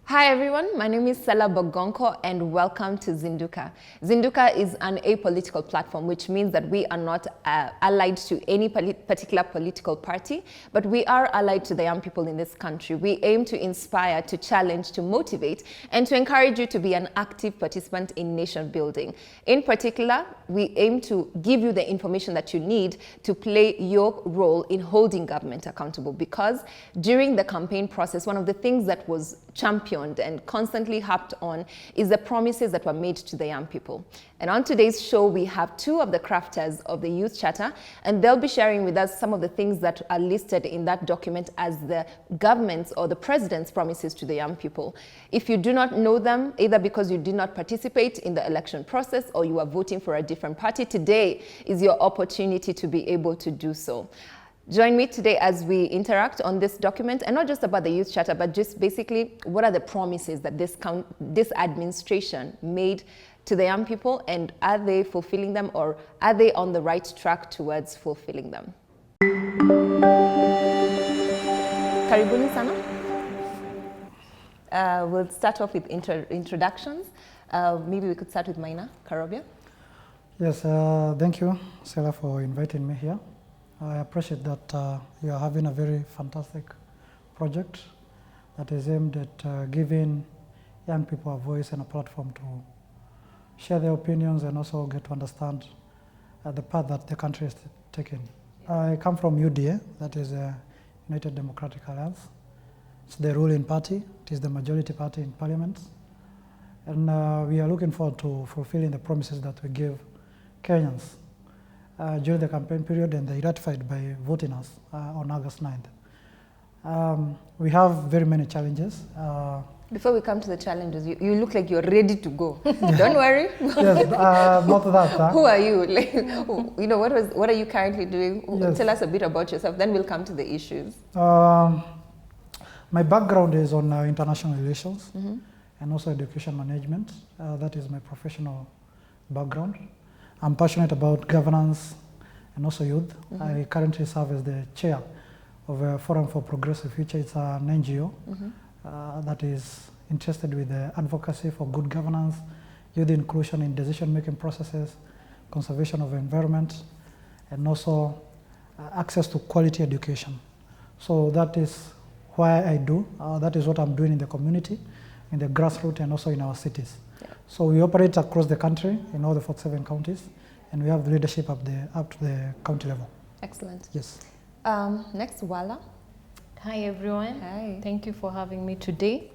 Hi everyone, my name is Sela Bogonko and welcome to Zinduka. Zinduka is an apolitical platform, which means that we are not allied to any particular political party, but we are allied to the young people in this country. We aim to inspire, to challenge, to motivate, and to encourage you to be an active participant in nation building. In particular, we aim to give you the information that you need to play your role in holding government accountable, because during the campaign process, one of the things that was championed and constantly harped on is the promises that were made to the young people. And on today's show, we have two of the crafters of the Youth Charter, and they'll be sharing with us some of the things that are listed in that document as the government's or the president's promises to the young people. If you do not know them, either because you did not participate in the election process or you are voting for a different party, today is your opportunity to be able to do so. Join me today as we interact on this document, and not just about the Youth Charter, but just basically what are the promises that this administration made to the young people, and are they fulfilling them, or are they on the right track towards fulfilling them? Karibuni sana. We'll start off with introductions. Maybe we could start with Maina, Karobia. Yes, thank you, Sela, for inviting me here. I appreciate that you are having a very fantastic project that is aimed at giving young people a voice and a platform to share their opinions and also get to understand the path that the country is taking. I come from UDA, that is United Democratic Alliance. It's the ruling party, it is the majority party in parliament. And we are looking forward to fulfilling the promises that we give Kenyans during the campaign period, and they ratified by voting us on August 9th. We have very many challenges. Before we come to the challenges, you look like you're ready to go. Don't worry. Yes, not that. Who are you? Like, you know, what are you currently doing? Yes. Tell us a bit about yourself, then we'll come to the issues. My background is on international relations and also education management. That is my professional background. I'm passionate about governance and also youth. I currently serve as the chair of a Forum for Progressive Future. It's an NGO that is interested with the advocacy for good governance, youth inclusion in decision-making processes, conservation of the environment, and also access to quality education. So that is why I do. That is what I'm doing in the community, in the grassroots, and also in our cities. So we operate across the country in all the 47 counties, and we have leadership up to the county level. Excellent. Yes. Next, Walla. Hi everyone. Hi. Thank you for having me today.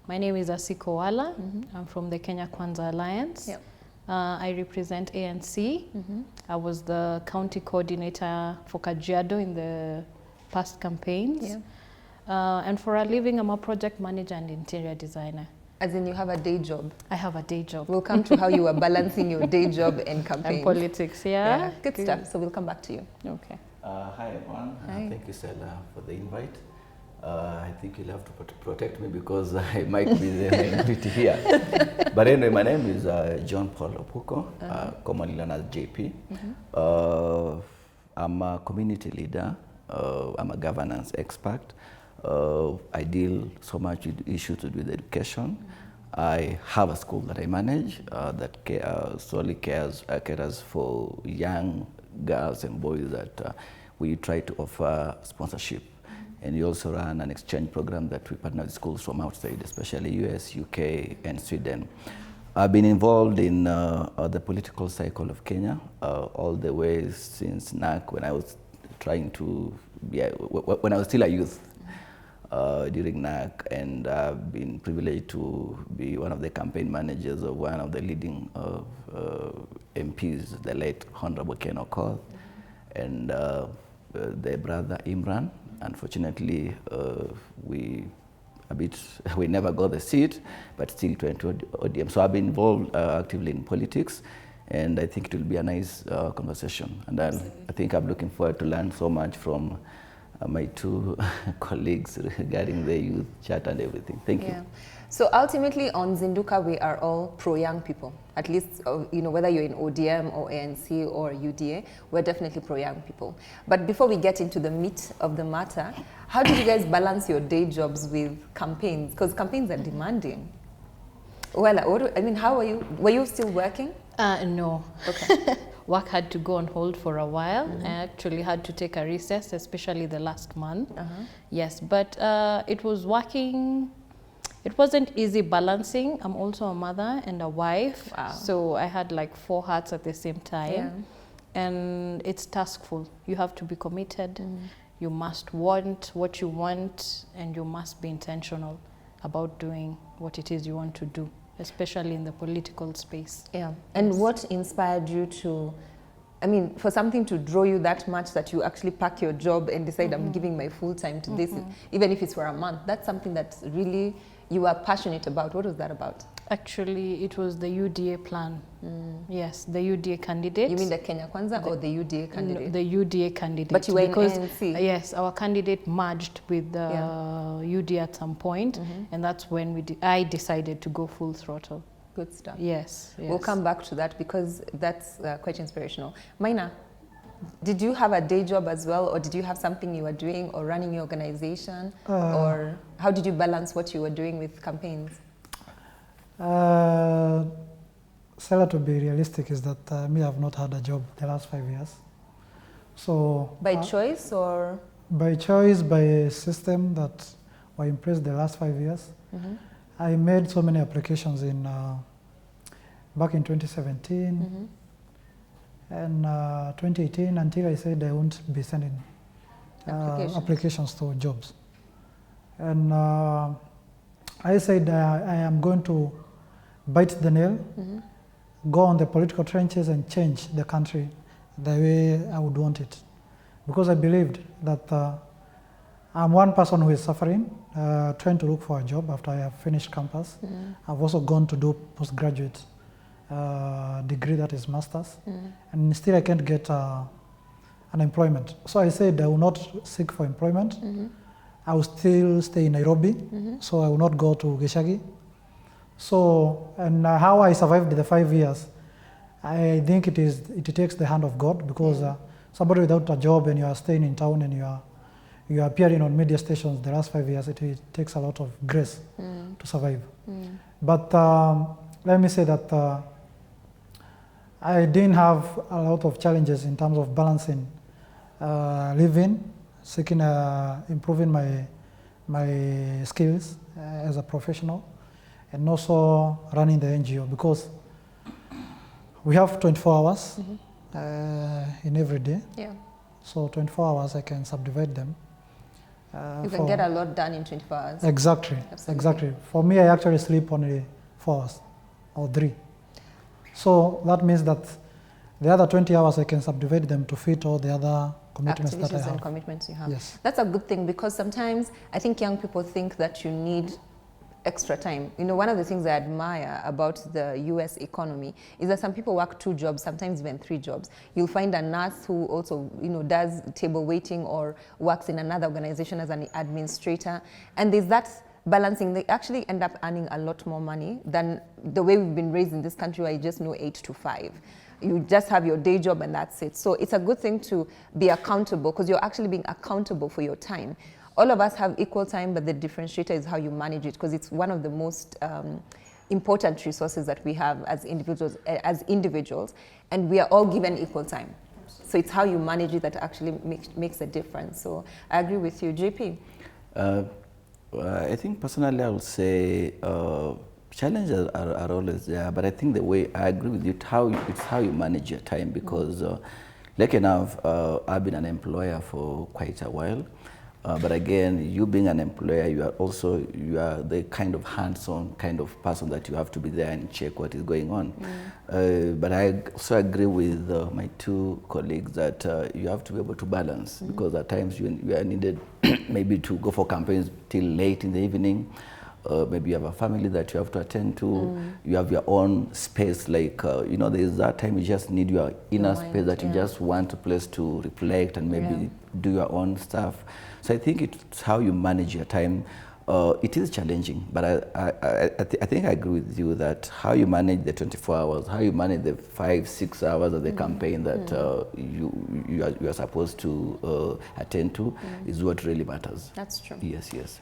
My name is Asiko Walla. I'm from the Kenya Kwanza Alliance. Yep. I represent ANC. I was the county coordinator for Kajiado in the past campaigns. Yeah. And for a living, I'm a project manager and interior designer. As in, you have a day job. I have a day job. We'll come to how you are balancing your day job and campaign. And politics, yeah. Good stuff. So we'll come back to you. Okay. Hi everyone. Hi. Thank you, Sela, for the invite. I think you'll have to protect me because I might be the minority here. But anyway, my name is John Paul Opuko, commonly known as JP. I'm a community leader. I'm a governance expert. I deal so much with issues with education. I have a school that I manage that solely caters for young girls and boys that we try to offer sponsorship. And we also run an exchange program that we partner with schools from outside, especially US, UK, and Sweden. I've been involved in the political cycle of Kenya all the way since NAC, when I was when I was still a youth. During NAC, and I've been privileged to be one of the campaign managers of one of the leading MPs, the late Honorable Ken Okol, and their brother Imran. Unfortunately, we never got the seat, but still went to ODM. So I've been involved actively in politics, and I think it will be a nice conversation. And I think I'm looking forward to learn so much from my two colleagues regarding the Youth Charter and everything. Thank you. So ultimately on Zinduka, we are all pro-young people. At least, whether you're in ODM or ANC or UDA, we're definitely pro-young people. But before we get into the meat of the matter, how did you guys balance your day jobs with campaigns? Because campaigns are demanding. Well, how were you still working? No. Okay. Work had to go on hold for a while. I actually had to take a recess, especially the last month. Yes, but it was working. It wasn't easy balancing. I'm also a mother and a wife. Wow. So I had like 4 hats at the same time. Yeah. And it's taskful. You have to be committed. You must want what you want, and you must be intentional about doing what it is you want to do, especially in the political space. Yeah. And what inspired you to, for something to draw you that much that you actually pack your job and decide I'm giving my full time to this, even if it's for a month, that's something that really you are passionate about. What was that about? Actually, it was the UDA plan. Yes, the UDA candidate. You mean the Kenya Kwanza or the UDA candidate? No, the UDA candidate. But you were in because, ANC. Yes, our candidate merged with the UDA at some point, and that's when I decided to go full throttle. Good stuff. Yes, yes. We'll come back to that because that's quite inspirational. Maina, did you have a day job as well, or did you have something you were doing or running your organization, or how did you balance what you were doing with campaigns? Sarah, to be realistic, is that me, I've not had a job the last 5 years. So by choice or? By choice, by a system that were in place the last 5 years. I made so many applications back in 2017 and 2018 until I said I won't be sending applications to jobs. And I said I am going to bite the nail, go on the political trenches and change the country the way I would want it. Because I believed that I'm one person who is suffering, trying to look for a job after I have finished campus. I've also gone to do postgraduate degree, that is master's, and still I can't get unemployment. So I said I will not seek for employment. I will still stay in Nairobi, so I will not go to Gishagi. So, and how I survived the 5 years, I think it takes the hand of God, because somebody without a job and you are staying in town and you are appearing on media stations the last 5 years, it takes a lot of grace to survive. But let me say that I didn't have a lot of challenges in terms of balancing living, seeking, improving my skills as a professional, and also running the NGO, because we have 24 hours in every day. Yeah. So 24 hours, I can subdivide them. You can get a lot done in 24 hours. Exactly, Absolutely. exactly. For me, I actually sleep only 4 hours or 3. So that means that the other 20 hours, I can subdivide them to fit all the other commitments that I Activities have. and commitments you have. Yes. That's a good thing, because sometimes I think young people think that you need extra time. One of the things I admire about the US economy is that some people work 2 jobs, sometimes even 3 jobs. You'll find a nurse who also, does table waiting or works in another organization as an administrator. And there's that balancing. They actually end up earning a lot more money than the way we've been raised in this country, where you just know 8 to 5. You just have your day job and that's it. So it's a good thing to be accountable, because you're actually being accountable for your time. All of us have equal time, but the differentiator is how you manage it, because it's one of the most important resources that we have as individuals, and we are all given equal time. So it's how you manage it that actually makes a difference. So I agree with you. JP? I think personally I would say challenges are always there, but I think the way I agree with you, it's how you manage your time, because like enough, I've been an employer for quite a while. But again, you being an employer, you are the kind of hands-on kind of person that you have to be there and check what is going on. But I also agree with my 2 colleagues that you have to be able to balance, because at times you are needed maybe to go for campaigns till late in the evening. Maybe you have a family that you have to attend to. You have your own space, like, there's that time you just need your inner space that you just want a place to reflect and maybe do your own stuff. So I think it's how you manage your time. It is challenging, but I think I agree with you that how you manage the 24 hours, how you manage the 5-6 hours of the campaign that you are supposed to attend to is what really matters. That's true. Yes, yes.